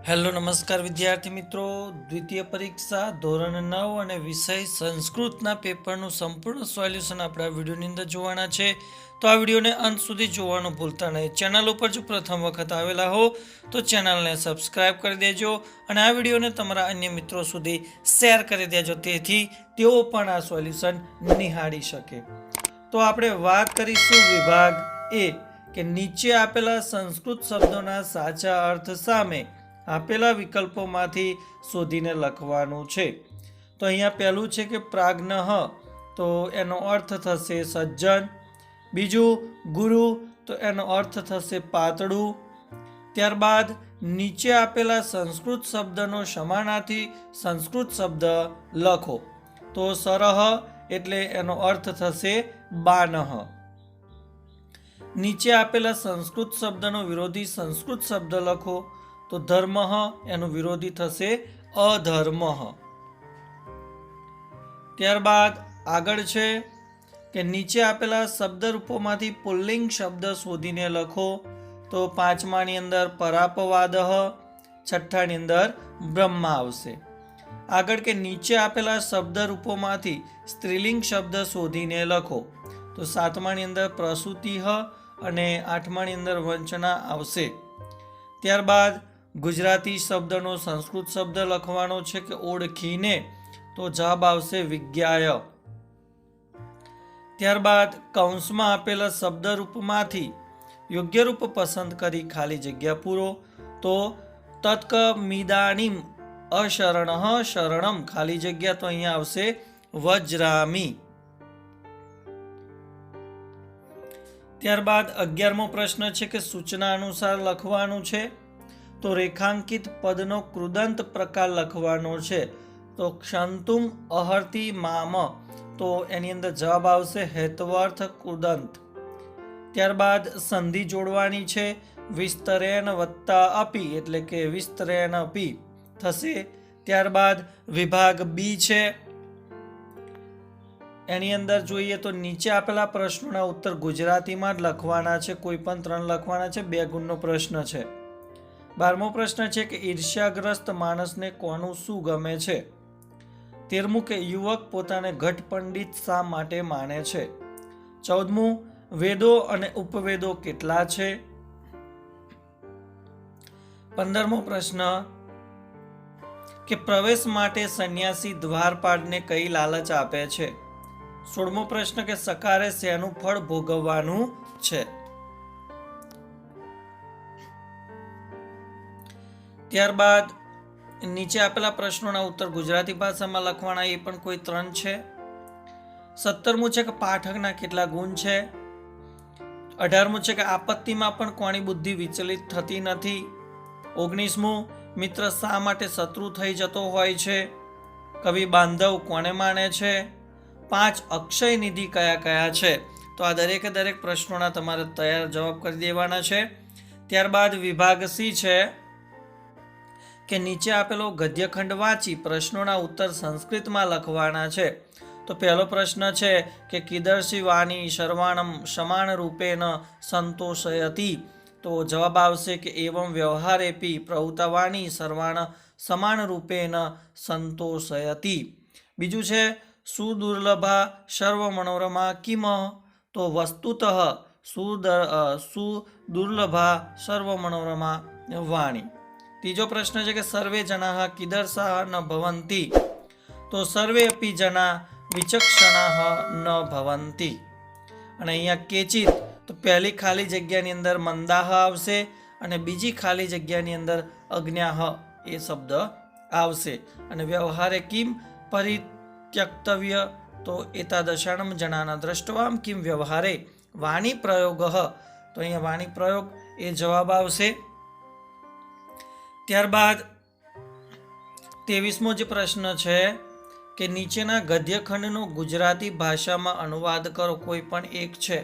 Hello નમસ્કાર વિદ્યાર્થી મિત્રો, દ્વિતીય પરીક્ષા ધોરણ 9 અને વિષય સંસ્કૃતના પેપરનું સંપૂર્ણ સોલ્યુશન આપણે આ વિડીયોની અંદર જોવાના છે. તો આ વિડીયોને અંત સુધી જોવાનું ભૂલતા નહીં. ચેનલ ઉપર જો પ્રથમ વખત આવેલા હો તો ચેનલને સબસ્ક્રાઈબ કરી દેજો અને આ વિડીયોને તમારા અન્ય મિત્રો સુધી શેર કરી દેજો, તેથી તેઓ પણ આ સોલ્યુશન નિહાળી શકે. તો આપણે વાત કરીશું વિભાગ એ કે નીચે આપેલા સંસ્કૃત શબ્દોના સાચા અર્થ સામે આપેલા વિકલ્પોમાંથી શોધીને લખવાનું છે. તો અહીંયા પહેલું છે કે પ્રાજ્ઞ, તો એનો અર્થ થશે સજ્જન. બીજું ગુરુ, તો એનો અર્થ થશે પાતળું. ત્યારબાદ નીચે આપેલા સંસ્કૃત શબ્દનો સમાનાર્થી સંસ્કૃત શબ્દ લખો. તો સરહ એટલે એનો અર્થ થશે બાનહ. નીચે આપેલા સંસ્કૃત શબ્દનો વિરોધી સંસ્કૃત શબ્દ લખો. તો ધર્મ, એનું વિરોધી થશે અધર્મ. ત્યારબાદ આગળ છે કે નીચે આપેલા શબ્દરૂપોમાંથી પુલ્લિંગ શબ્દ શોધીને લખો. તો પાંચમાની અંદર પરાપવાદ, છઠ્ઠાની અંદર બ્રહ્મા આવશે. આગળ કે નીચે આપેલા શબ્દરૂપોમાંથી સ્ત્રીલિંગ શબ્દ શોધીને લખો. તો સાતમાની અંદર પ્રસૂતિ અને આઠમાની અંદર વંચના આવશે. ત્યારબાદ ગુજરાતી શબ્દનો સંસ્કૃત શબ્દ લખવાનો છે કે ઓળખીને, તો જવાબ આવશે વિજ્ઞાય. ત્યારબાદ કૌંસમાં આપેલા શબ્દરૂપમાંથી યોગ્ય રૂપ પસંદ કરી ખાલી જગ્યા પૂરો. તો તત્કમિદાનીમ અશરણઃ શરણમ, ખાલી જગ્યા, તો અહીંયા આવશે વજ્રામી. ત્યારબાદ 11મો પ્રશ્ન છે કે સૂચના અનુસાર લખવાનું છે. તો રેખાંકિત પદનો કૃદંત પ્રકાર લખવાનો છે. તો ક્ષંતુમ અહર્તિ મામ, તો એની અંદર જવાબ આવશે હેત્વર્થ કૃદંત. ત્યારબાદ સંધિ જોડવાની છે. વિસ્તરેણ વત્તા અપી એટલે કે વિસ્તરેણ અપી થશે. ત્યારબાદ વિભાગ બી છે, એની અંદર જોઈએ તો નીચે આપેલા પ્રશ્નોના ઉત્તર ગુજરાતીમાં જ લખવાના છે. કોઈ પણ 3 લખવાના છે. 2 ગુણનો પ્રશ્ન છે. 12મો પ્રશ્ન છે કે ઈર્ષ્યાગ્રસ્ત માણસને કોનું શું ગમે છે. 13મું કે યુવક પોતાને ઘટ પંડિત શા માટે માને છે. 14મું વેદો અને ઉપવેદો કેટલા છે. 15મો પ્રશ્ન કે પ્રવેશ માટે સંન્યાસી દ્વારપાળને કઈ લાલચ આપે છે. 16મો પ્રશ્ન કે સકારે શેનું ફળ ભોગવવાનું છે. ત્યારબાદ નીચે આપેલા પ્રશ્નોના ઉત્તર ગુજરાતી ભાષામાં લખવાના, એ પણ કોઈ 3 છે. 17મું છે કે પાઠકના કેટલા ગુણ છે. 18મું છે કે આપત્તિમાં પણ કોની બુદ્ધિ વિચલિત થતી નથી. 19મું મિત્ર શા માટે શત્રુ થઈ જતો હોય છે. કવિ બાંધવ કોને માને છે. 5 અક્ષય નિધિ કયા કયા છે. તો આ દરેકે દરેક પ્રશ્નોના તમારે તૈયાર જવાબ કરી દેવાના છે. ત્યારબાદ વિભાગ સી છે કે નીચે આપેલો ગદ્યખંડ વાંચી પ્રશ્નોના ઉત્તર સંસ્કૃતમાં લખવાના છે. તો પહેલો પ્રશ્ન છે કે કીદર્શી વાણી સર્વાણમ સમાન રૂપેણ સંતોષયતી. તો જવાબ આવશે કે એવં વ્યવહારેપી પ્રવૃત્તા વાણી સર્વાણ સમાન રૂપેણ સંતોષયતી. બીજું છે સુદુર્લભા સર્વ મનોરમા કિમ. તો વસ્તુતઃ સુદુર્લભા સર્વ મનોરમા વાણી. ત્રીજો પ્રશ્ન છે કે સર્વે જનાઃ કીદર્ષાઃ ન ભવન્તિ. તો સર્વે અપી જના વિચક્ષણાઃ ન ભવન્તિ. અને અહીંયા કેચિત, તો પહેલી ખાલી જગ્યાની અંદર મંદાહ આવશે અને બીજી ખાલી જગ્યાની અંદર અજ્ઞાહ એ શબ્દ આવશે. અને વ્યવહારે કિમ પરિત્યક્તવ્ય, તો એતાદશાણમ જનાના દ્રષ્ટવામ કિમ વ્યવહારે વાણી પ્રયોગઃ, તો અહીંયા વાણી પ્રયોગ એ જવાબ આવશે. ત્યારબાદ 23મો જે પ્રશ્ન છે કે નીચેના ગદ્યખંડનો ગુજરાતી ભાષામાં અનુવાદ કરો, કોઈ પણ એક છે.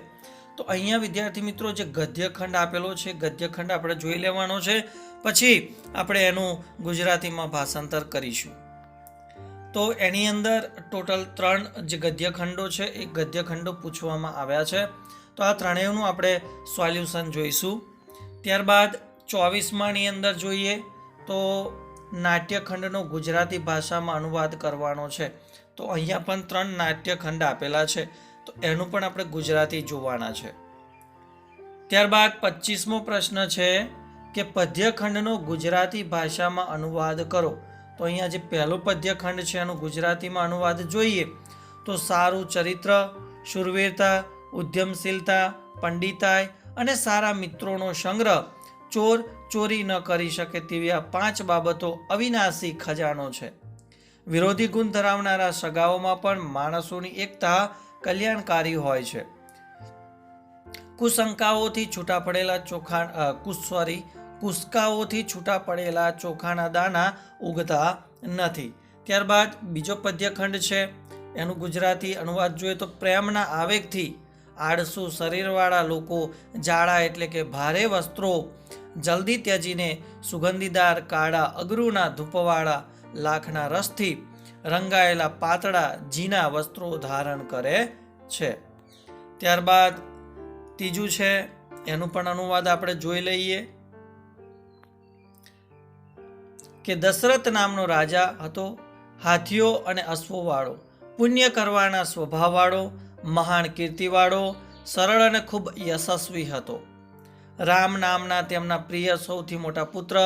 તો અહીંયા વિદ્યાર્થી મિત્રો જે ગદ્યખંડ આપેલો છે, ગદ્યખંડ આપણે જોઈ લેવાનો છે, પછી આપણે એનું ગુજરાતીમાં ભાષાંતર કરીશું. તો એની અંદર ટોટલ 3 જે ગદ્યખંડો છે એ ગદ્યખંડો પૂછવામાં આવ્યા છે. તો આ ત્રણેયનું આપણે સોલ્યુશન જોઈશું. ત્યારબાદ 24માની અંદર જોઈએ તો નાટ્યખંડનો ગુજરાતી ભાષામાં અનુવાદ કરવાનો છે. તો અહીંયા પણ 3 નાટ્યખંડ આપેલા છે, તો એનું પણ આપણે ગુજરાતી જોવાના છે. ત્યારબાદ 25મો પ્રશ્ન છે કે પદ્યખંડનો ગુજરાતી ભાષામાં અનુવાદ કરો. તો અહીંયા જે પહેલો પદ્યખંડ છે એનું ગુજરાતીમાં અનુવાદ જોઈએ તો સારું ચરિત્ર, શૂરવીરતા, ઉદ્યમશીલતા, પંડિતાઈ અને સારા મિત્રોનો સંગ્રહ, ચોર ચોરી ન કરી શકે તેવી આ 5 બાબતો અવિનાશી ખજાનો છે. વિરોધી ગુણ ધરાવનારા સગાઓમાં પણ માણસોની એકતા કલ્યાણકારી હોય છે. કુશંકાઓથી છૂટા પડેલા કુસ્કાઓથી છૂટા પડેલા ચોખાના દાણા ઉગતા નથી. ત્યારબાદ બીજો પદ્યખંડ છે એનું ગુજરાતી અનુવાદ જોઈએ તો પ્રેમના આવેગથી આળસુ શરીરવાળા લોકો જાડા એટલે કે ભારે વસ્ત્રો જલ્દી ત્યજીને સુગંધીદાર કાળા અગરુના ધૂપવાળા લાખના રસથી રંગાયેલા પાતળા ઝીણા વસ્ત્રો ધારણ કરે છે. ત્યારબાદ ત્રીજું છે એનું પણ અનુવાદ આપણે જોઈ લઈએ કે દશરથ નામનો રાજા હતો, હાથીઓ અને અશ્વો વાળો, પુણ્ય કરવાના સ્વભાવ વાળો, મહાન કીર્તિવાળો, સરળ અને ખૂબ યશસ્વી હતો. રામ નામના તેમના પ્રિય સૌથી મોટા પુત્ર,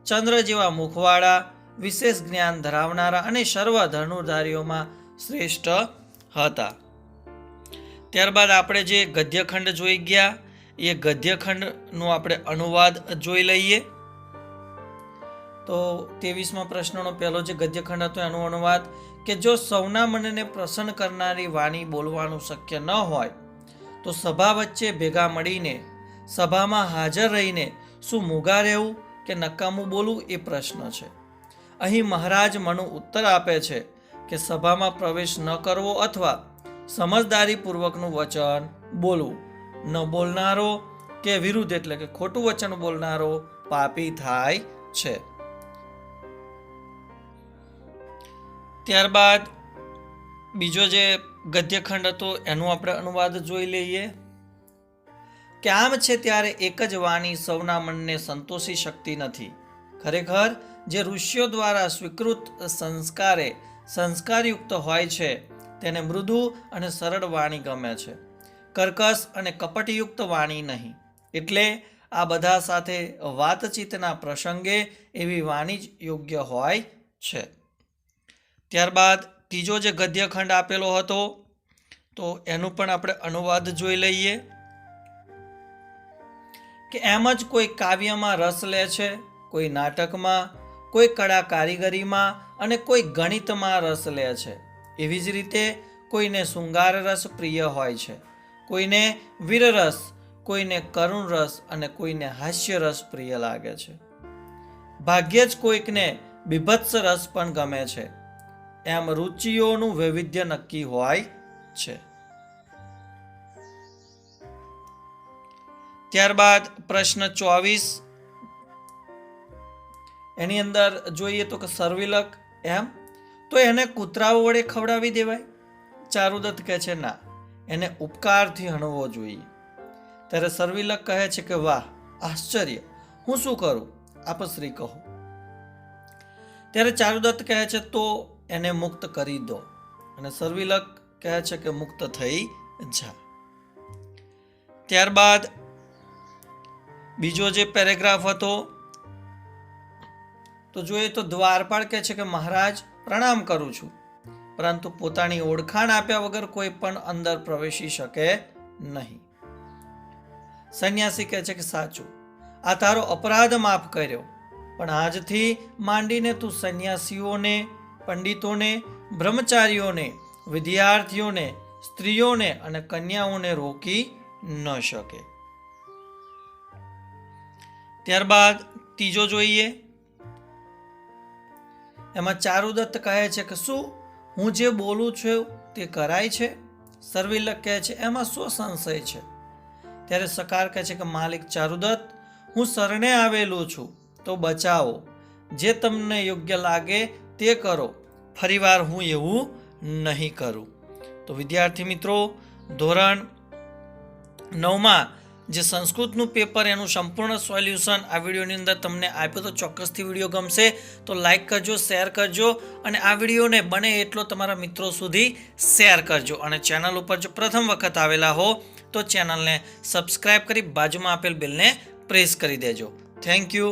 ચંદ્ર જેવા મુખવાળા, વિશેષ જ્ઞાન ધરાવનારા અને સર્વ ધનુર્ધારીઓમાં શ્રેષ્ઠ હતા. ત્યારબાદ આપણે જે ગદ્યખંડ જોઈ ગયા એ ગદ્યખંડનો આપણે અનુવાદ જોઈ લઈએ. તો 23મા પ્રશ્નનો પહેલો જે ગદ્યખંડ હતો એનો અનુવાદ કે જો સૌના મનને પ્રસન્ન કરનારી વાણી બોલવાનું શક્ય ન હોય તો સભા વચ્ચે ભેગા મળીને સભામાં હાજર રહીને શું મૂગા રહેવું કે નકામું બોલવું એ પ્રશ્ન છે. અહીં મહારાજ મનુ ઉત્તર આપે છે કે સભામાં પ્રવેશ ન કરવો અથવા સમજદારીપૂર્વકનું વચન બોલવું. ન બોલનારો કે વિરુદ્ધ એટલે કે ખોટું વચન બોલનારો પાપી થાય છે. ત્યારબાદ બીજો જે ગદ્યખંડ હતો એનું આપણે અનુવાદ જોઈ લઈએ કે આમ છે ત્યારે એક જ વાણી સૌના મનને સંતોષી શકતી નથી. ખરેખર જે ઋષિઓ દ્વારા સ્વીકૃત સંસ્કારયુક્ત હોય છે તેને મૃદુ અને સરળ વાણી ગમે છે, કર્કશ અને કપટયુક્ત વાણી નહીં. એટલે આ બધા સાથે વાતચીતના પ્રસંગે એવી વાણી જ યોગ્ય હોય છે. ત્યારબાદ ત્રીજો જે ગદ્યખંડ આપેલો હતો તો એનું પણ આપણે અનુવાદ જોઈ લઈએ કે એમ જ કોઈ કાવ્યમાં રસ લે છે, કોઈ નાટકમાં, કોઈ કળા કારીગરીમાં અને કોઈ ગણિતમાં રસ લે છે. એવી જ રીતે કોઈને શૃંગાર રસ પ્રિય હોય છે, કોઈને વીરરસ, કોઈને કરુણ રસ અને કોઈને હાસ્ય રસ પ્રિય લાગે છે. ભાગ્યે જ કોઈકને બીભત્સ રસ પણ ગમે છે. એમ રુચિઓનું વૈવિધ્ય નક્કી હોય છે. ત્યારબાદ પ્રશ્ન 24 એની અંદર જોઈએ તો કે સર્વિલક એમ તો એને કૂતરાઓ વડે ખવડાવી દેવાય? ચારુદત્ત કહે છે ના, એને ઉપકારથી હણવો જોઈએ. ત્યારે સર્વિલક કહે છે કે વાહ આશ્ચર્ય, હું શું કરું, આપ શ્રી કહો. ત્યારે ચારુદત્ત કહે છે તો એને મુક્ત કરી દો. અને સર્વિલક કહે છે કે મુક્ત થઈ જા. ત્યારબાદ બીજો જે પેરેગ્રાફ હતો તો જોઈએ તો દ્વારપાળ કહે છે કે મહારાજ પ્રણામ કરું છું, પરંતુ પોતાની ઓળખાણ આપ્યા વગર કોઈ પણ અંદર પ્રવેશી શકે નહીં. સંન્યાસી કહે છે કે સાચું, આ તારો અપરાધ માફ કર્યો, પણ આજથી માંડીને તું સંન્યાસીઓને, પંડિતોને, બ્રહ્મચારીઓને, વિદ્યાર્થીઓને, સ્ત્રીઓને અને કન્યાઓને રોકી ન શકે. ત્યારબાદ ત્રીજો જોઈએ એમાં ચારુદત્ત કહે છે કે શું હું જે બોલું છું તે કરાય છે? સર્વિલક કહે છે એમાં શું સંશય છે? ત્યારે સકાર કહે છે કે માલિક ચારુદત્ત, હું શરણે આવેલું છું તો બચાવો, જે તમને યોગ્ય લાગે તે કરો, ફરીવાર હું એવું નહીં કરું. તો વિદ્યાર્થી મિત્રો, ધોરણ 9માં જે સંસ્કૃતનું પેપર એનું સંપૂર્ણ સોલ્યુશન આ વિડીયોની અંદર તમને આપ્યો. તો ચોક્કસથી વિડીયો ગમશે તો લાઈક કરજો, શેર કરજો અને આ વિડીયોને બને એટલો તમારા મિત્રો સુધી શેર કરજો. અને ચેનલ ઉપર જો પ્રથમ વખત આવેલા હો તો ચેનલને સબસ્ક્રાઈબ કરી બાજુમાં આપેલ બેલને પ્રેસ કરી દેજો. Thank you.